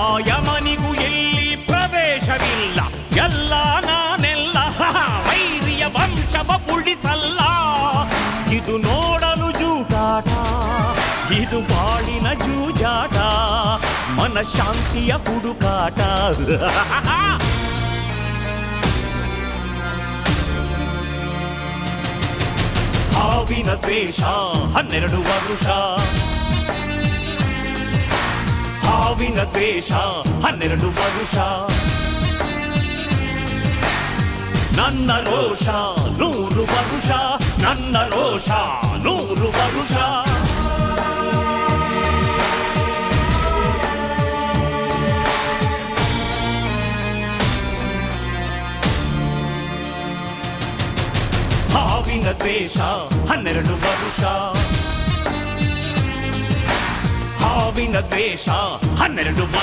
ಆ ಯಮನಿಗೂ ಎಲ್ಲಿ ಪ್ರವೇಶವಿಲ್ಲ, ಎಲ್ಲ ನಾನೆಲ್ಲ ವೈರಿಯ ವಂಶವ ಉಳಿಸಲ್ಲ. ಇದು ನೋಡಲು ಜೂಟಾಟ, ಇದು ಬಾಳಿನ ಜೂಜಾಟ, ಮನಃಶಾಂತಿಯ ಹುಡುಕಾಟ. ಹಾವಿನ ದ್ವೇಷ 12 ವರುಷ, ಹಾವಿನ ದ್ವೇಷ 12 ವರುಷ. ನನ್ನ ರೋಷ 100 ವರುಷ, ನನ್ನ ರೋಷ 100 ವರುಷ. ಹಾವಿನ ದ್ವೇಷ 12 ವರುಷ, ಹಾವಿನ ದ್ವೇಷ 12 ವರುಷ.